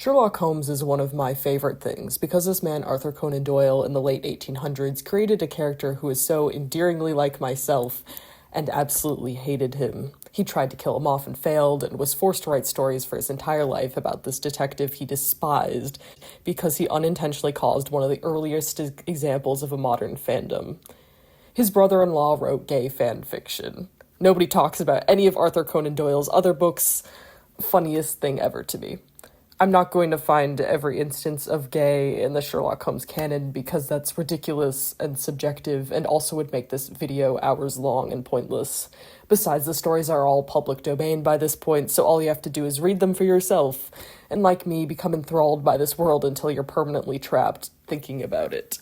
Sherlock Holmes is one of my favorite things because this man, Arthur Conan Doyle, in the late 1800s, created a character who is so endearingly like myself and absolutely hated him. He tried to kill him off and failed, and was forced to write stories for his entire life about this detective he despised because he unintentionally caused one of the earliest examples of a modern fandom. His brother-in-law wrote gay fan fiction. Nobody talks about any of Arthur Conan Doyle's other books. Funniest thing ever to me. I'm not going to find every instance of gay in the Sherlock Holmes canon because that's ridiculous and subjective and also would make this video hours long and pointless. Besides, the stories are all public domain by this point, so all you have to do is read them for yourself, and like me, become enthralled by this world until you're permanently trapped thinking about it.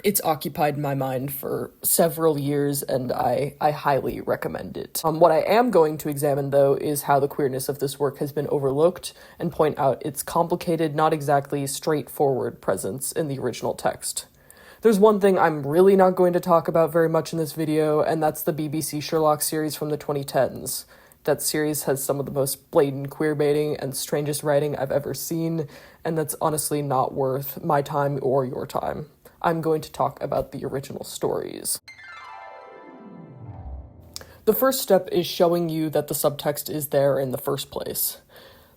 It's occupied my mind for several years, and I highly recommend it. What I am going to examine, though, is how the queerness of this work has been overlooked, and point out its complicated, not exactly straightforward presence in the original text. There's one thing I'm really not going to talk about very much in this video, and that's the BBC Sherlock series from the 2010s. That series has some of the most blatant queerbaiting and strangest writing I've ever seen, and that's honestly not worth my time or your time. I'm going to talk about the original stories. The first step is showing you that the subtext is there in the first place.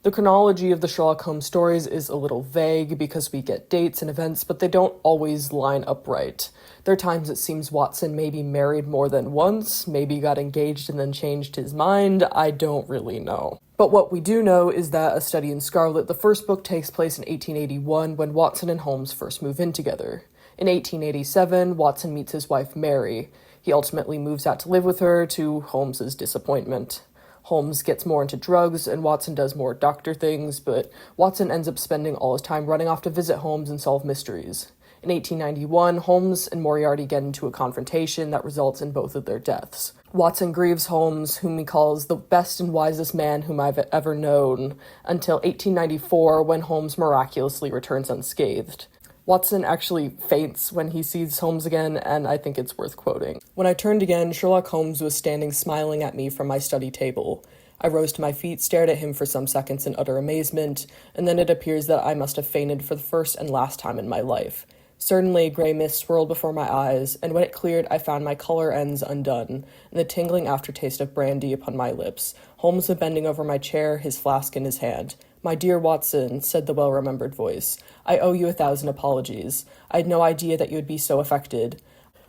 The chronology of the Sherlock Holmes stories is a little vague because we get dates and events, but they don't always line up right. There are times it seems Watson maybe married more than once, maybe got engaged and then changed his mind. I don't really know. But what we do know is that A Study in Scarlet, the first book, takes place in 1881 when Watson and Holmes first move in together. In 1887, Watson meets his wife Mary. He ultimately moves out to live with her, to Holmes's disappointment. Holmes gets more into drugs, and Watson does more doctor things, but Watson ends up spending all his time running off to visit Holmes and solve mysteries. In 1891, Holmes and Moriarty get into a confrontation that results in both of their deaths. Watson grieves Holmes, whom he calls the best and wisest man whom I've ever known, until 1894, when Holmes miraculously returns unscathed. Watson actually faints when he sees Holmes again, and I think it's worth quoting. When I turned again, Sherlock Holmes was standing smiling at me from my study table. I rose to my feet, stared at him for some seconds in utter amazement, and then it appears that I must have fainted for the first and last time in my life. Suddenly, a grey mist swirled before my eyes, and when it cleared, I found my collar ends undone, and the tingling aftertaste of brandy upon my lips. Holmes was bending over my chair, his flask in his hand. "My dear Watson," said the well-remembered voice, "I owe you 1,000 apologies. I had no idea that you would be so affected."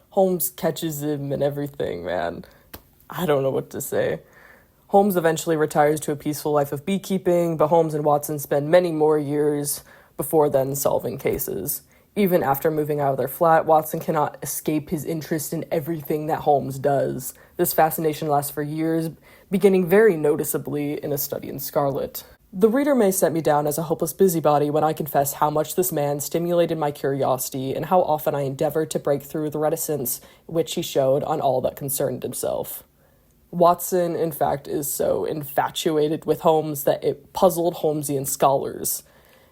Holmes catches him and everything, man. I don't know what to say. Holmes eventually retires to a peaceful life of beekeeping, but Holmes and Watson spend many more years before then solving cases. Even after moving out of their flat, Watson cannot escape his interest in everything that Holmes does. This fascination lasts for years, beginning very noticeably in A Study in Scarlet. The reader may set me down as a hopeless busybody when I confess how much this man stimulated my curiosity and how often I endeavored to break through the reticence which he showed on all that concerned himself. Watson, in fact, is so infatuated with Holmes that it puzzled Holmesian scholars.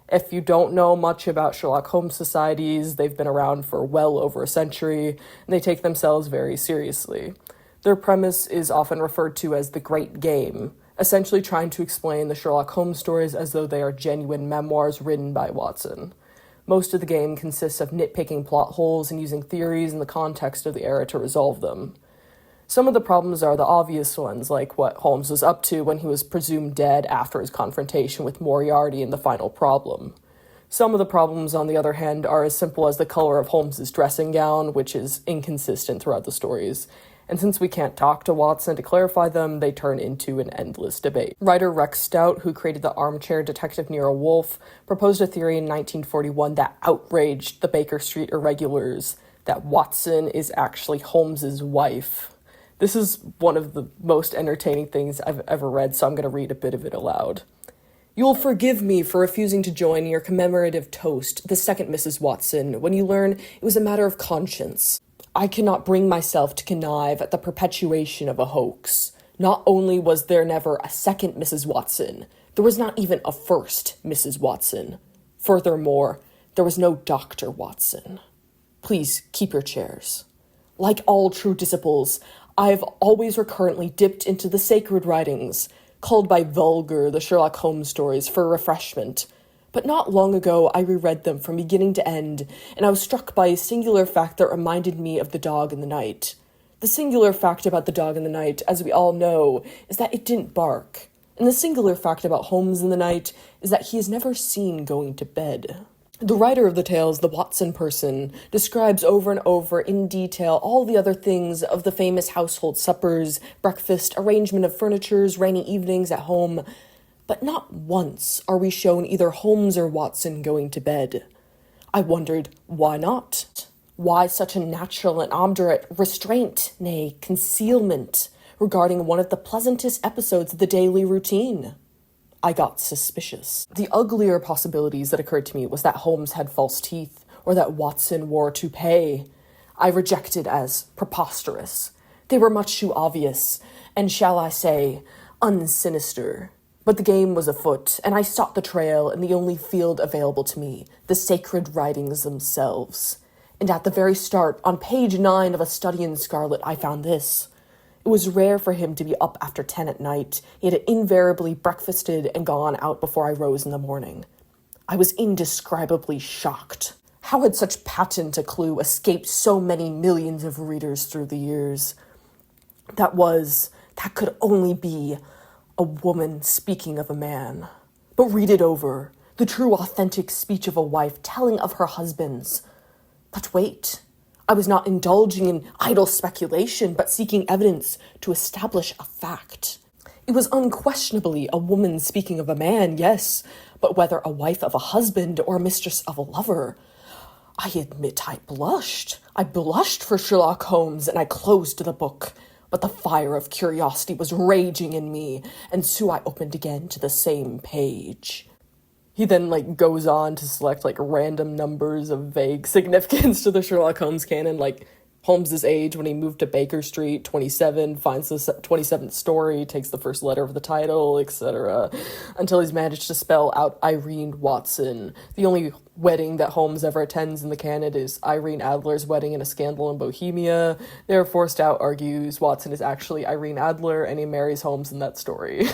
If you don't know much about Sherlock Holmes societies, they've been around for well over a century, and they take themselves very seriously. Their premise is often referred to as the Great Game, essentially trying to explain the Sherlock Holmes stories as though they are genuine memoirs written by Watson. Most of the game consists of nitpicking plot holes and using theories in the context of the era to resolve them. Some of the problems are the obvious ones, like what Holmes was up to when he was presumed dead after his confrontation with Moriarty in The Final Problem. Some of the problems, on the other hand, are as simple as the color of Holmes's dressing gown, which is inconsistent throughout the stories. And since we can't talk to Watson to clarify them, they turn into an endless debate. Writer Rex Stout, who created the armchair detective Nero Wolfe, proposed a theory in 1941 that outraged the Baker Street irregulars, that Watson is actually Holmes's wife. This is one of the most entertaining things I've ever read, so I'm going to read a bit of it aloud. "You'll forgive me for refusing to join your commemorative toast, the second Mrs. Watson, when you learn it was a matter of conscience. I cannot bring myself to connive at the perpetuation of a hoax. Not only was there never a second Mrs. Watson, there was not even a first Mrs. Watson. Furthermore, there was no Dr. Watson. Please keep your chairs. Like all true disciples, I have always recurrently dipped into the sacred writings, called by vulgar the Sherlock Holmes stories for refreshment. But not long ago I reread them from beginning to end, and I was struck by a singular fact that reminded me of The Dog in the Night. The singular fact about The Dog in the Night, as we all know, is that it didn't bark. And the singular fact about Holmes in the Night is that he is never seen going to bed. The writer of the tales, the Watson person, describes over and over in detail all the other things of the famous household suppers, breakfast, arrangement of furnitures, rainy evenings at home, but not once are we shown either Holmes or Watson going to bed. I wondered, why not? Why such a natural and obdurate restraint, nay, concealment, regarding one of the pleasantest episodes of the daily routine? I got suspicious. The uglier possibilities that occurred to me was that Holmes had false teeth, or that Watson wore a toupee. I rejected as preposterous. They were much too obvious, and shall I say, unsinister. But the game was afoot, and I sought the trail in the only field available to me, the sacred writings themselves. And at the very start, on page 9 of A Study in Scarlet, I found this. It was rare for him to be up after 10 at night. He had invariably breakfasted and gone out before I rose in the morning. I was indescribably shocked. How had such patent a clue escaped so many millions of readers through the years? That could only be a woman speaking of a man. But read it over. The true authentic speech of a wife telling of her husband's. But wait. I was not indulging in idle speculation, but seeking evidence to establish a fact. It was unquestionably a woman speaking of a man, yes, but whether a wife of a husband or a mistress of a lover. I admit I blushed. I blushed for Sherlock Holmes, and I closed the book. But the fire of curiosity was raging in me, and so I opened again to the same page. He then, goes on to select, random numbers of vague significance to the Sherlock Holmes canon, like Holmes's age when he moved to Baker Street, 27, finds the 27th story, takes the first letter of the title, etc., until he's managed to spell out Irene Watson. The only wedding that Holmes ever attends in the canon is Irene Adler's wedding in A Scandal in Bohemia. Therefore, Stout argues Watson is actually Irene Adler, and he marries Holmes in that story.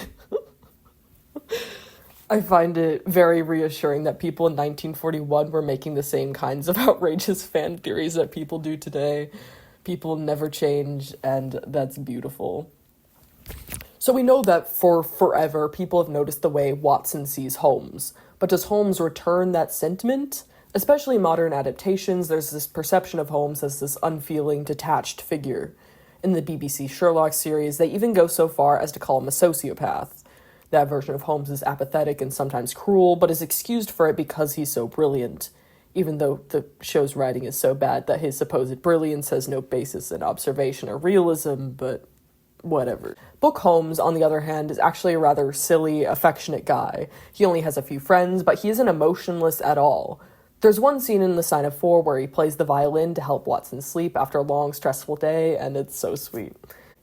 I find it very reassuring that people in 1941 were making the same kinds of outrageous fan theories that people do today. People never change, and that's beautiful. So we know that for forever, people have noticed the way Watson sees Holmes. But does Holmes return that sentiment? Especially in modern adaptations, there's this perception of Holmes as this unfeeling, detached figure. In the BBC Sherlock series, they even go so far as to call him a sociopath. That version of Holmes is apathetic and sometimes cruel, but is excused for it because he's so brilliant, even though the show's writing is so bad that his supposed brilliance has no basis in observation or realism, but whatever. Book Holmes, on the other hand, is actually a rather silly, affectionate guy. He only has a few friends, but he isn't emotionless at all. There's one scene in The Sign of Four where he plays the violin to help Watson sleep after a long, stressful day, and it's so sweet.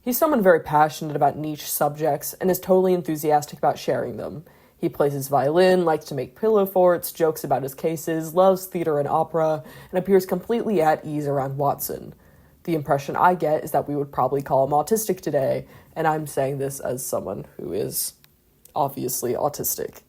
He's someone very passionate about niche subjects and is totally enthusiastic about sharing them. He plays his violin, likes to make pillow forts, jokes about his cases, loves theater and opera, and appears completely at ease around Watson. The impression I get is that we would probably call him autistic today, and I'm saying this as someone who is obviously autistic.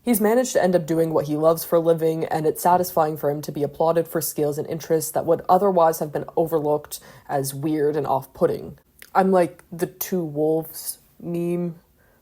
He's managed to end up doing what he loves for a living, and it's satisfying for him to be applauded for skills and interests that would otherwise have been overlooked as weird and off-putting. I'm like the two wolves meme.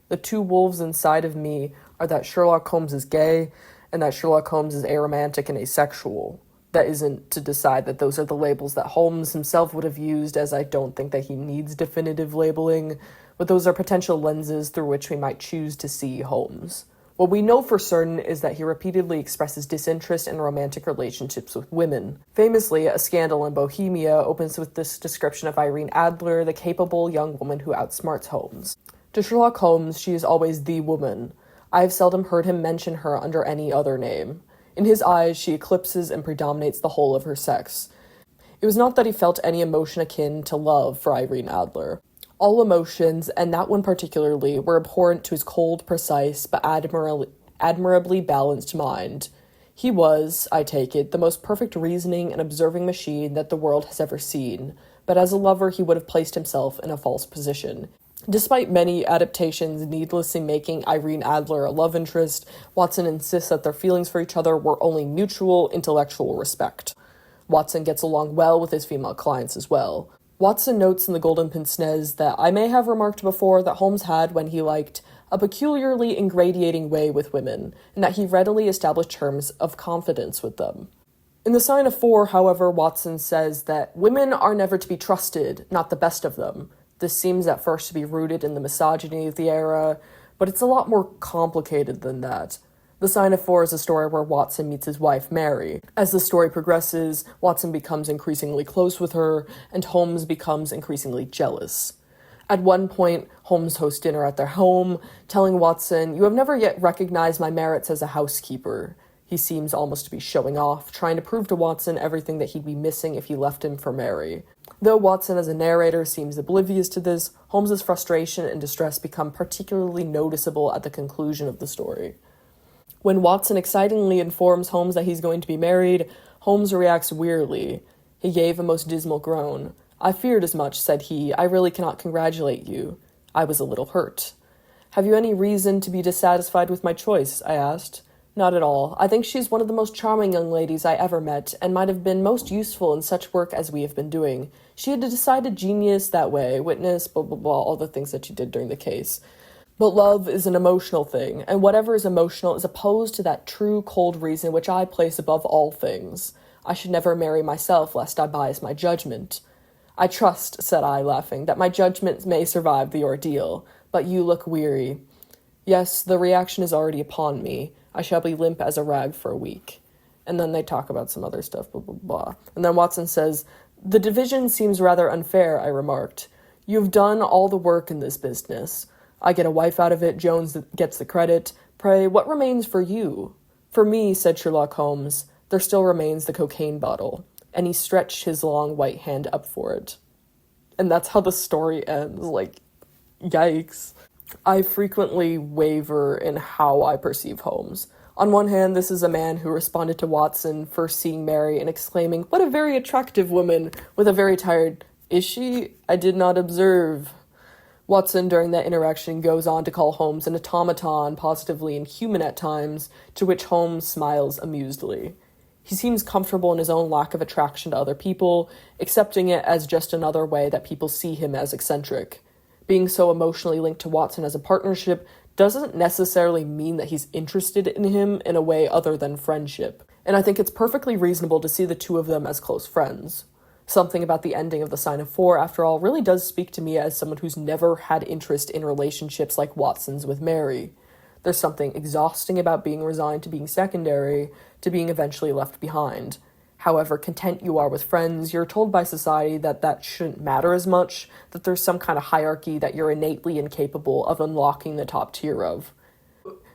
The two wolves inside of me are that Sherlock Holmes is gay and that Sherlock Holmes is aromantic and asexual. That isn't to decide that those are the labels that Holmes himself would have used, as I don't think that he needs definitive labeling, but those are potential lenses through which we might choose to see Holmes. What we know for certain is that he repeatedly expresses disinterest in romantic relationships with women. Famously, A Scandal in Bohemia opens with this description of Irene Adler, the capable young woman who outsmarts Holmes. To Sherlock Holmes, she is always the woman. I have seldom heard him mention her under any other name. In his eyes, she eclipses and predominates the whole of her sex. It was not that he felt any emotion akin to love for Irene Adler. All emotions, and that one particularly, were abhorrent to his cold, precise, but admirably balanced mind. He was, I take it, the most perfect reasoning and observing machine that the world has ever seen, but as a lover he would have placed himself in a false position. Despite many adaptations needlessly making Irene Adler a love interest, Watson insists that their feelings for each other were only mutual intellectual respect. Watson gets along well with his female clients as well. Watson notes in The Golden Pince-Nez that I may have remarked before that Holmes had, when he liked, a peculiarly ingratiating way with women, and that he readily established terms of confidence with them. In The Sign of Four, however, Watson says that women are never to be trusted, not the best of them. This seems at first to be rooted in the misogyny of the era, but it's a lot more complicated than that. The Sign of Four is a story where Watson meets his wife, Mary. As the story progresses, Watson becomes increasingly close with her, and Holmes becomes increasingly jealous. At one point, Holmes hosts dinner at their home, telling Watson, "You have never yet recognized my merits as a housekeeper." He seems almost to be showing off, trying to prove to Watson everything that he'd be missing if he left him for Mary. Though Watson as a narrator seems oblivious to this, Holmes's frustration and distress become particularly noticeable at the conclusion of the story. When Watson excitingly informs Holmes that he's going to be married, Holmes reacts wearily. He gave a most dismal groan. "I feared as much," said he. "I really cannot congratulate you." I was a little hurt. "Have you any reason to be dissatisfied with my choice?" I asked. "Not at all. I think she's one of the most charming young ladies I ever met, and might have been most useful in such work as we have been doing. She had a decided genius that way, witness, blah, blah, blah, all the things that she did during the case. But love is an emotional thing, and whatever is emotional is opposed to that true, cold reason which I place above all things. I should never marry myself, lest I bias my judgment." "I trust," said I, laughing, "that my judgment may survive the ordeal. But you look weary." "Yes, the reaction is already upon me. I shall be limp as a rag for a week." And then they talk about some other stuff, blah, blah, blah. And then Watson says, "The division seems rather unfair," I remarked. "You have done all the work in this business. I get a wife out of it, Jones gets the credit. Pray, what remains for you?" "For me," said Sherlock Holmes, "there still remains the cocaine bottle." And he stretched his long white hand up for it. And that's how the story ends. Like, yikes. I frequently waver in how I perceive Holmes. On one hand, this is a man who responded to Watson first seeing Mary and exclaiming, "What a very attractive woman," with a very tired, "Is she? I did not observe." Watson, during that interaction, goes on to call Holmes an automaton, positively inhuman at times, to which Holmes smiles amusedly. He seems comfortable in his own lack of attraction to other people, accepting it as just another way that people see him as eccentric. Being so emotionally linked to Watson as a partnership doesn't necessarily mean that he's interested in him in a way other than friendship, and I think it's perfectly reasonable to see the two of them as close friends. Something about the ending of The Sign of Four, after all, really does speak to me as someone who's never had interest in relationships like Watson's with Mary. There's something exhausting about being resigned to being secondary, to being eventually left behind. However content you are with friends, you're told by society that that shouldn't matter as much, that there's some kind of hierarchy that you're innately incapable of unlocking the top tier of.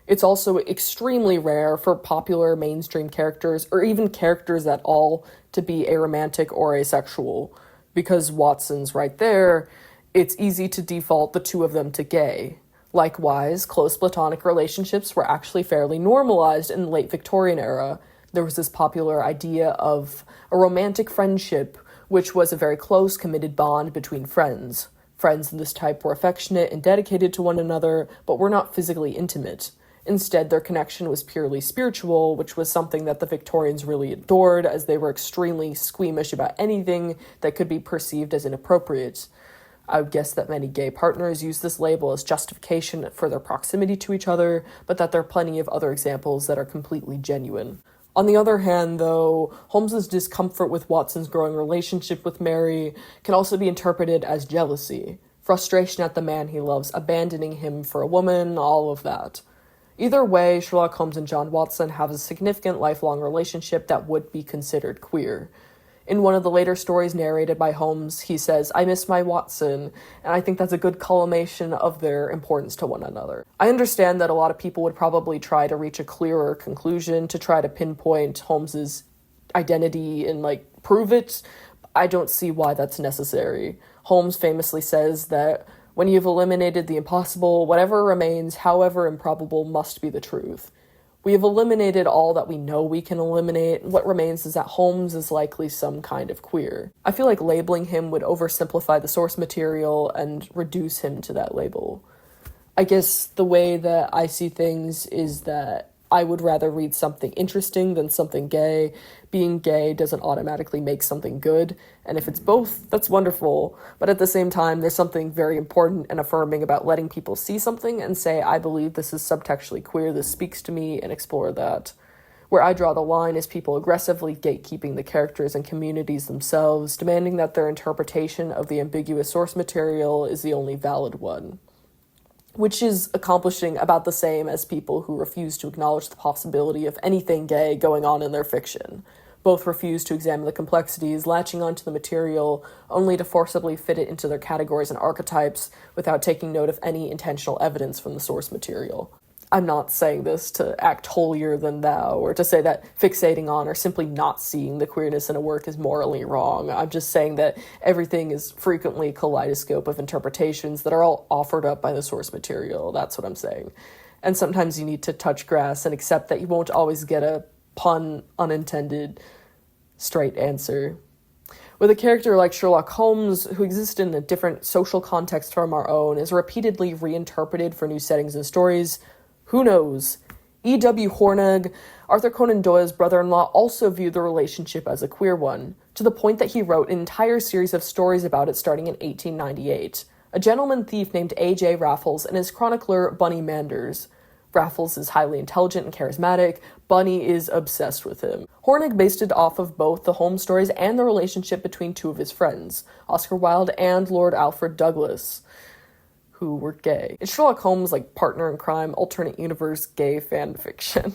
It's also extremely rare for popular mainstream characters, or even characters at all, to be aromantic or asexual. Because Watson's right there, it's easy to default the two of them to gay. Likewise, close platonic relationships were actually fairly normalized in the late Victorian era. There was this popular idea of a romantic friendship, which was a very close, committed bond between friends. Friends of this type were affectionate and dedicated to one another, but were not physically intimate. Instead, their connection was purely spiritual, which was something that the Victorians really adored, as they were extremely squeamish about anything that could be perceived as inappropriate. I would guess that many gay partners use this label as justification for their proximity to each other, but that there are plenty of other examples that are completely genuine. On the other hand, though, Holmes's discomfort with Watson's growing relationship with Mary can also be interpreted as jealousy, frustration at the man he loves abandoning him for a woman, all of that. Either way, Sherlock Holmes and John Watson have a significant lifelong relationship that would be considered queer. In one of the later stories narrated by Holmes, he says, "I miss my Watson," and I think that's a good culmination of their importance to one another. I understand that a lot of people would probably try to reach a clearer conclusion, to try to pinpoint Holmes's identity and, prove it. I don't see why that's necessary. Holmes famously says that when you've eliminated the impossible, whatever remains, however improbable, must be the truth. We have eliminated all that we know we can eliminate. What remains is that Holmes is likely some kind of queer. I feel like labeling him would oversimplify the source material and reduce him to that label. I guess the way that I see things is that I would rather read something interesting than something gay. Being gay doesn't automatically make something good, and if it's both, that's wonderful. But at the same time, there's something very important and affirming about letting people see something and say, I believe this is subtextually queer, this speaks to me, and explore that. Where I draw the line is people aggressively gatekeeping the characters and communities themselves, demanding that their interpretation of the ambiguous source material is the only valid one. Which is accomplishing about the same as people who refuse to acknowledge the possibility of anything gay going on in their fiction. Both refuse to examine the complexities, latching onto the material only to forcibly fit it into their categories and archetypes without taking note of any intentional evidence from the source material. I'm not saying this to act holier than thou, or to say that fixating on or simply not seeing the queerness in a work is morally wrong. I'm just saying that everything is frequently a kaleidoscope of interpretations that are all offered up by the source material. That's what I'm saying. And sometimes you need to touch grass and accept that you won't always get a pun unintended straight answer. With a character like Sherlock Holmes, who exists in a different social context from our own, is repeatedly reinterpreted for new settings and stories, who knows? E.W. Hornung, Arthur Conan Doyle's brother-in-law, also viewed the relationship as a queer one, to the point that he wrote an entire series of stories about it starting in 1898. A gentleman thief named A.J. Raffles and his chronicler Bunny Manders. Raffles is highly intelligent and charismatic. Bunny is obsessed with him. Hornung based it off of both the Holmes stories and the relationship between two of his friends, Oscar Wilde and Lord Alfred Douglas, who were gay. It's Sherlock Holmes' partner in crime, alternate universe gay fan fiction.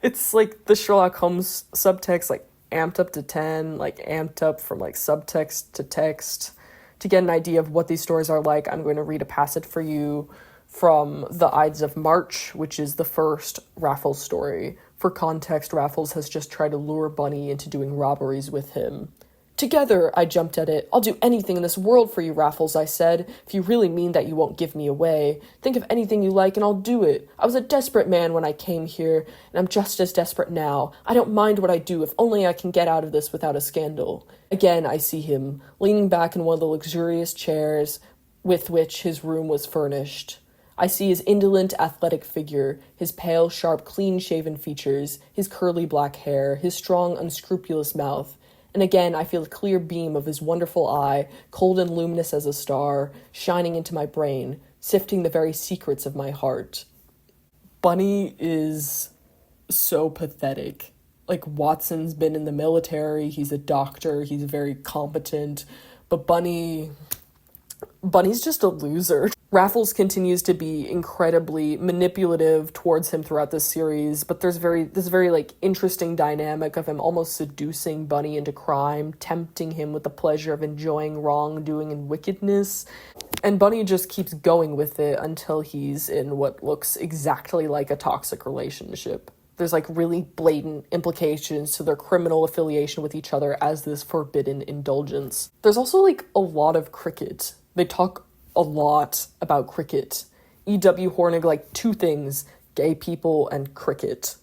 It's the Sherlock Holmes subtext amped up to 10, amped up from subtext to text. To get an idea of what these stories are like, I'm going to read a passage for you from The Ides of March, which is the first Raffles story. For context, Raffles has just tried to lure Bunny into doing robberies with him. Together, I jumped at it. I'll do anything in this world for you, Raffles, I said. If you really mean that you won't give me away. Think of anything you like and I'll do it. I was a desperate man when I came here, and I'm just as desperate now. I don't mind what I do if only I can get out of this without a scandal. Again, I see him, leaning back in one of the luxurious chairs with which his room was furnished. I see his indolent, athletic figure, his pale, sharp, clean-shaven features, his curly black hair, his strong, unscrupulous mouth. And again, I feel a clear beam of his wonderful eye, cold and luminous as a star, shining into my brain, sifting the very secrets of my heart. Bunny is so pathetic. Watson's been in the military, he's a doctor, he's very competent, but Bunny's just a loser. Raffles continues to be incredibly manipulative towards him throughout this series, but there's this very interesting dynamic of him almost seducing Bunny into crime, tempting him with the pleasure of enjoying wrongdoing and wickedness. And Bunny just keeps going with it until he's in what looks exactly like a toxic relationship. There's really blatant implications to their criminal affiliation with each other as this forbidden indulgence. There's also a lot of cricket. They talk a lot about cricket. E.W. Hornung two things: gay people and cricket.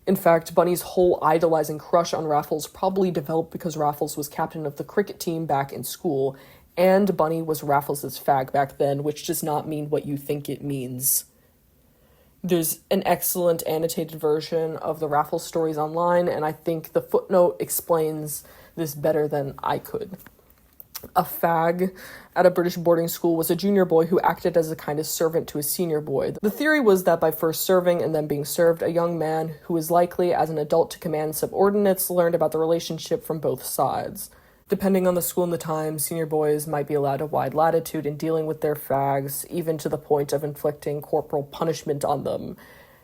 In fact, Bunny's whole idolizing crush on Raffles probably developed because Raffles was captain of the cricket team back in school, and Bunny was Raffles's fag back then, which does not mean what you think it means. There's an excellent annotated version of the Raffles stories online, and I think the footnote explains this better than I could. A fag at a British boarding school was a junior boy who acted as a kind of servant to a senior boy. The theory was that by first serving and then being served, a young man who was likely as an adult to command subordinates learned about the relationship from both sides. Depending on the school and the time, senior boys might be allowed a wide latitude in dealing with their fags, even to the point of inflicting corporal punishment on them.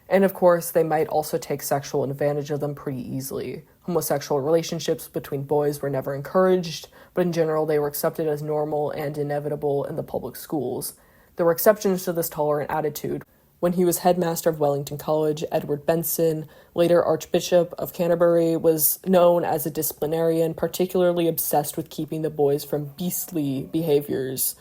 And of course, they might also take sexual advantage of them pretty easily. Homosexual relationships between boys were never encouraged, but in general they were accepted as normal and inevitable in the public schools. There were exceptions to this tolerant attitude. When he was headmaster of Wellington College, Edward Benson, later Archbishop of Canterbury, was known as a disciplinarian, particularly obsessed with keeping the boys from beastly behaviors.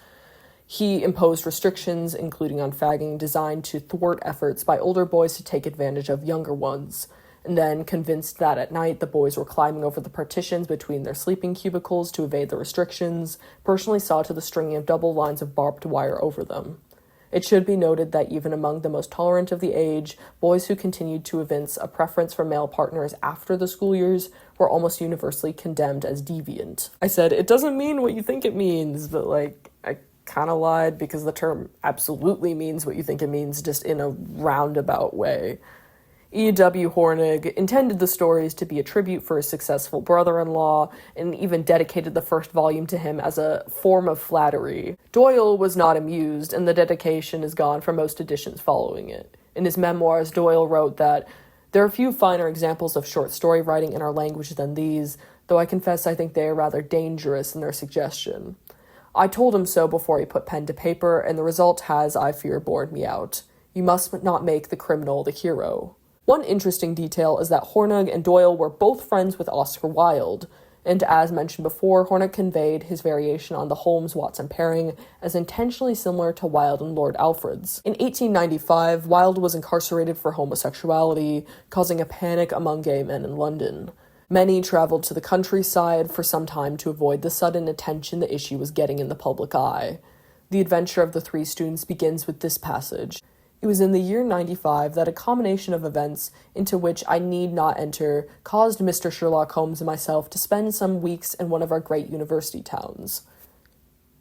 He imposed restrictions, including on fagging, designed to thwart efforts by older boys to take advantage of younger ones. And then, convinced that at night the boys were climbing over the partitions between their sleeping cubicles to evade the restrictions, personally saw to the stringing of double lines of barbed wire over them. It should be noted that even among the most tolerant of the age, boys who continued to evince a preference for male partners after the school years were almost universally condemned as deviant. I said, it doesn't mean what you think it means, but I kind of lied because the term absolutely means what you think it means, just in a roundabout way. E.W. Hornig intended the stories to be a tribute for his successful brother-in-law, and even dedicated the first volume to him as a form of flattery. Doyle was not amused, and the dedication is gone for most editions following it. In his memoirs, Doyle wrote that, "There are few finer examples of short story writing in our language than these, though I confess I think they are rather dangerous in their suggestion. I told him so before he put pen to paper, and the result has, I fear, bored me out. You must not make the criminal the hero." One interesting detail is that Hornig and Doyle were both friends with Oscar Wilde, and as mentioned before, Hornig conveyed his variation on the Holmes-Watson pairing as intentionally similar to Wilde and Lord Alfred's. In 1895, Wilde was incarcerated for homosexuality, causing a panic among gay men in London. Many traveled to the countryside for some time to avoid the sudden attention the issue was getting in the public eye. The adventure of the three students begins with this passage. It was in the year 95 that a combination of events, into which I need not enter, caused Mr. Sherlock Holmes and myself to spend some weeks in one of our great university towns,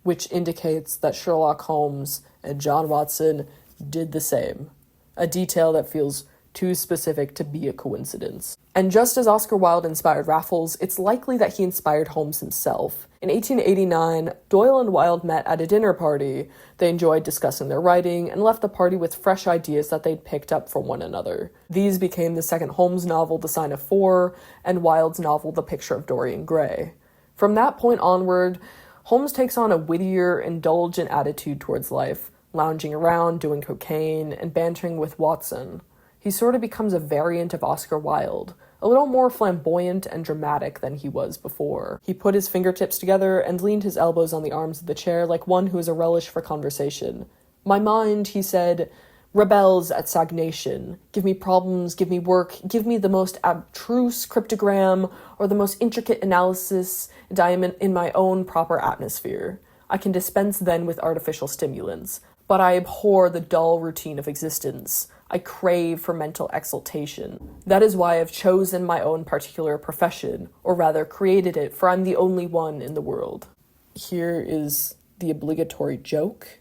which indicates that Sherlock Holmes and John Watson did the same, a detail that feels too specific to be a coincidence. And just as Oscar Wilde inspired Raffles, it's likely that he inspired Holmes himself. In 1889, Doyle and Wilde met at a dinner party. They enjoyed discussing their writing and left the party with fresh ideas that they'd picked up from one another. These became the second Holmes novel, The Sign of Four, and Wilde's novel, The Picture of Dorian Gray. From that point onward, Holmes takes on a wittier, indulgent attitude towards life, lounging around, doing cocaine, and bantering with Watson. He sort of becomes a variant of Oscar Wilde, a little more flamboyant and dramatic than he was before. He put his fingertips together and leaned his elbows on the arms of the chair like one who has a relish for conversation. "My mind," he said, "rebels at stagnation. Give me problems, give me work, give me the most abstruse cryptogram or the most intricate analysis, and I am in my own proper atmosphere. I can dispense then with artificial stimulants, but I abhor the dull routine of existence. I crave for mental exaltation. That is why I've chosen my own particular profession, or rather created it, for I'm the only one in the world." Here is the obligatory joke,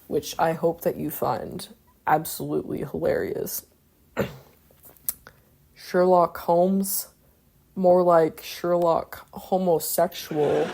which I hope that you find absolutely hilarious. Sherlock Holmes, more like Sherlock homosexual.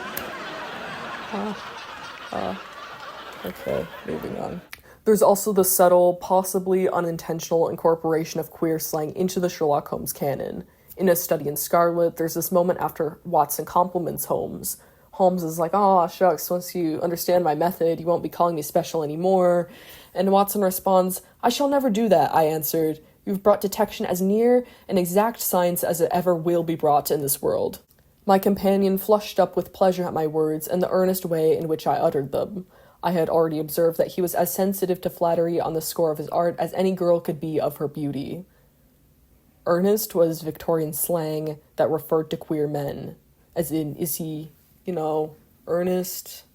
Okay, moving on. There's also the subtle, possibly unintentional incorporation of queer slang into the Sherlock Holmes canon. In A Study in Scarlet, there's this moment after Watson compliments Holmes. Holmes is like, "Aw, shucks, once you understand my method, you won't be calling me special anymore." And Watson responds, "I shall never do that," I answered. "You've brought detection as near an exact science as it ever will be brought in this world." My companion flushed up with pleasure at my words and the earnest way in which I uttered them. I had already observed that he was as sensitive to flattery on the score of his art as any girl could be of her beauty. Earnest was Victorian slang that referred to queer men, as in, is he, earnest?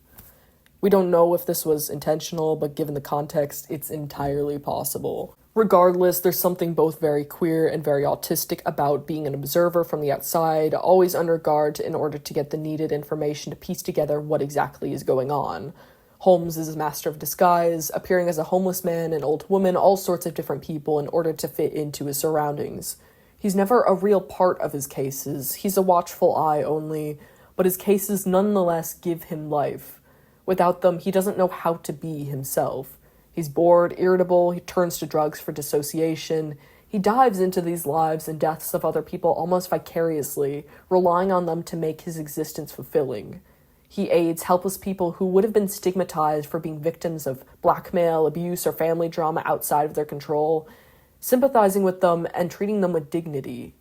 We don't know if this was intentional, but given the context, it's entirely possible. Regardless, there's something both very queer and very autistic about being an observer from the outside, always under guard in order to get the needed information to piece together what exactly is going on. Holmes is a master of disguise, appearing as a homeless man, an old woman, all sorts of different people in order to fit into his surroundings. He's never a real part of his cases, he's a watchful eye only, but his cases nonetheless give him life. Without them, he doesn't know how to be himself. He's bored, irritable, he turns to drugs for dissociation. He dives into these lives and deaths of other people almost vicariously, relying on them to make his existence fulfilling. He aids helpless people who would have been stigmatized for being victims of blackmail, abuse, or family drama outside of their control, sympathizing with them and treating them with dignity.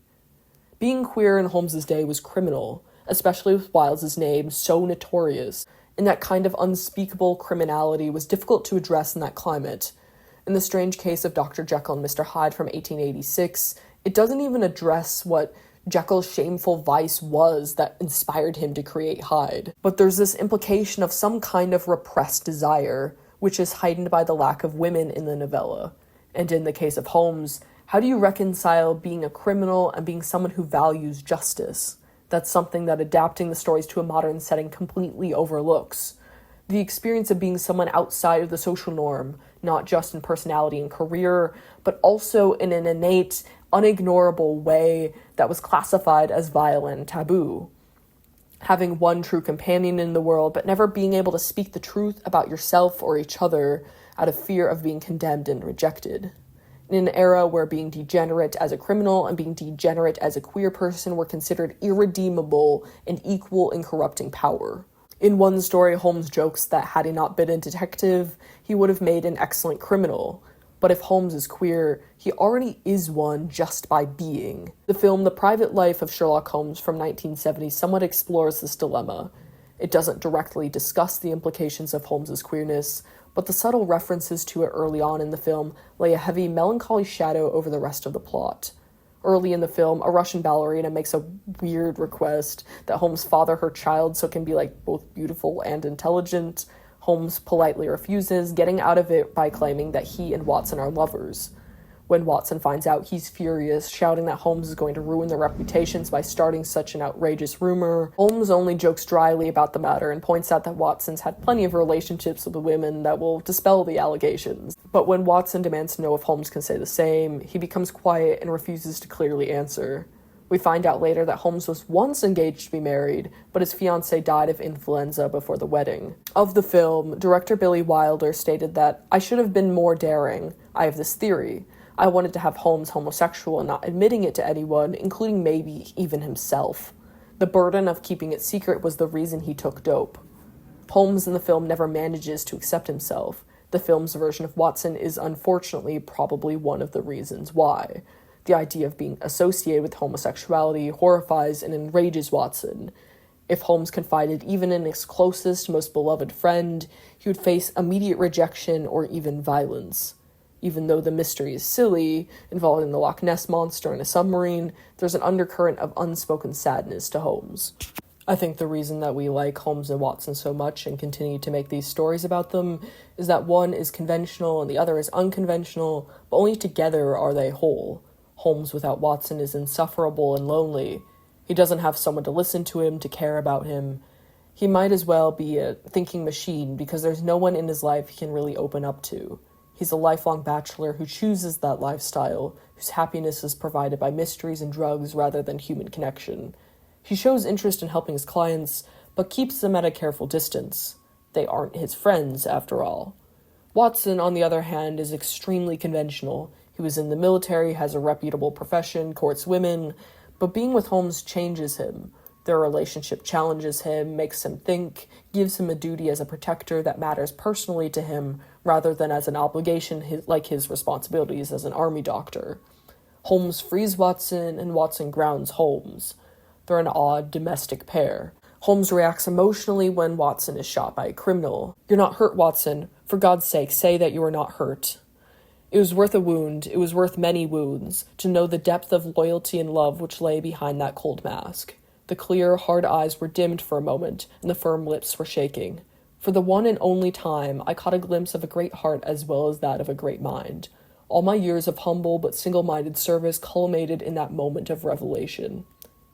Being queer in Holmes's day was criminal, especially with Wilde's name so notorious. and that kind of unspeakable criminality was difficult to address in that climate. In The Strange Case of Dr. Jekyll and Mr. Hyde from 1886, it doesn't even address what Jekyll's shameful vice was that inspired him to create Hyde. But there's this implication of some kind of repressed desire, which is heightened by the lack of women in the novella. And in the case of Holmes, how do you reconcile being a criminal and being someone who values justice? That's something that adapting the stories to a modern setting completely overlooks. The experience of being someone outside of the social norm, not just in personality and career, but also in an innate, unignorable way that was classified as violent and taboo. Having one true companion in the world, but never being able to speak the truth about yourself or each other out of fear of being condemned and rejected. In an era where being degenerate as a criminal and being degenerate as a queer person were considered irredeemable and equal in corrupting power. In one story, Holmes jokes that had he not been a detective, he would have made an excellent criminal. But if Holmes is queer, he already is one just by being. The film The Private Life of Sherlock Holmes from 1970 somewhat explores this dilemma. It doesn't directly discuss the implications of Holmes's queerness, but the subtle references to it early on in the film lay a heavy, melancholy shadow over the rest of the plot. Early in the film, a Russian ballerina makes a weird request that Holmes father her child so it can be, both beautiful and intelligent. Holmes politely refuses, getting out of it by claiming that he and Watson are lovers. When Watson finds out, he's furious, shouting that Holmes is going to ruin their reputations by starting such an outrageous rumor. Holmes only jokes dryly about the matter and points out that Watson's had plenty of relationships with women that will dispel the allegations. But when Watson demands to know if Holmes can say the same, he becomes quiet and refuses to clearly answer. We find out later that Holmes was once engaged to be married, but his fiancée died of influenza before the wedding. Of the film, director Billy Wilder stated that, "I should have been more daring. I have this theory. I wanted to have Holmes homosexual and not admitting it to anyone, including maybe even himself. The burden of keeping it secret was the reason he took dope." Holmes in the film never manages to accept himself. The film's version of Watson is unfortunately probably one of the reasons why. The idea of being associated with homosexuality horrifies and enrages Watson. If Holmes confided even in his closest, most beloved friend, he would face immediate rejection or even violence. Even though the mystery is silly, involving the Loch Ness Monster and a submarine, there's an undercurrent of unspoken sadness to Holmes. I think the reason that we like Holmes and Watson so much and continue to make these stories about them is that one is conventional and the other is unconventional, but only together are they whole. Holmes without Watson is insufferable and lonely. He doesn't have someone to listen to him, to care about him. He might as well be a thinking machine because there's no one in his life he can really open up to. He's a lifelong bachelor who chooses that lifestyle, whose happiness is provided by mysteries and drugs rather than human connection. He shows interest in helping his clients, but keeps them at a careful distance. They aren't his friends, after all. Watson, on the other hand, is extremely conventional. He was in the military, has a reputable profession, courts women, but being with Holmes changes him. Their relationship challenges him, makes him think, gives him a duty as a protector that matters personally to him, rather than as an obligation like his responsibilities as an army doctor. Holmes frees Watson, and Watson grounds Holmes. They're an odd domestic pair. Holmes reacts emotionally when Watson is shot by a criminal. "You're not hurt, Watson. For God's sake, say that you are not hurt." It was worth a wound, it was worth many wounds, to know the depth of loyalty and love which lay behind that cold mask. The clear, hard eyes were dimmed for a moment, and the firm lips were shaking. For the one and only time, I caught a glimpse of a great heart as well as that of a great mind. All my years of humble but single-minded service culminated in that moment of revelation.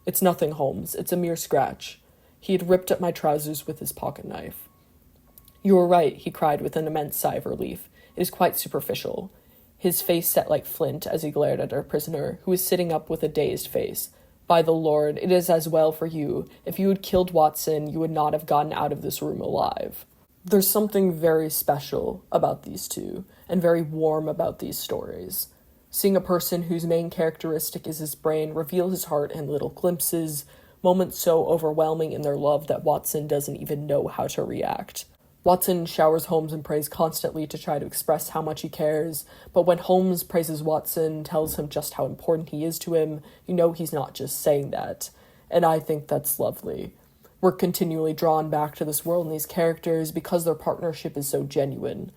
"It's nothing, Holmes. It's a mere scratch." He had ripped up my trousers with his pocket knife. "You were right," he cried with an immense sigh of relief. "It is quite superficial." His face set like flint as he glared at our prisoner, who was sitting up with a dazed face. "By the Lord, it is as well for you. If you had killed Watson, you would not have gotten out of this room alive." There's something very special about these two, and very warm about these stories. Seeing a person whose main characteristic is his brain reveal his heart in little glimpses, moments so overwhelming in their love that Watson doesn't even know how to react. Watson showers Holmes in praise constantly to try to express how much he cares, but when Holmes praises Watson, tells him just how important he is to him, you know he's not just saying that. And I think that's lovely. We're continually drawn back to this world and these characters because their partnership is so genuine.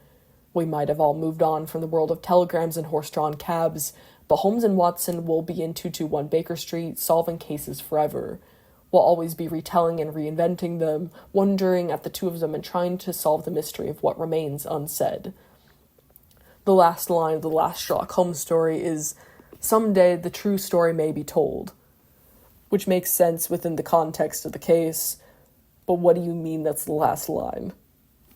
We might have all moved on from the world of telegrams and horse-drawn cabs, but Holmes and Watson will be in 221 Baker Street, solving cases forever. We'll always be retelling and reinventing them, wondering at the two of them and trying to solve the mystery of what remains unsaid. The last line of the last Sherlock Holmes story is, "Someday the true story may be told," which makes sense within the context of the case, but what do you mean that's the last line?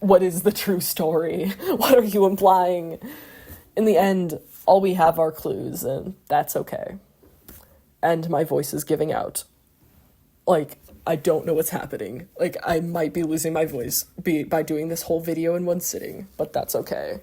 What is the true story? What are you implying? In the end, all we have are clues, and that's okay. And my voice is giving out. I don't know what's happening. I might be losing my voice by doing this whole video in one sitting, but that's okay.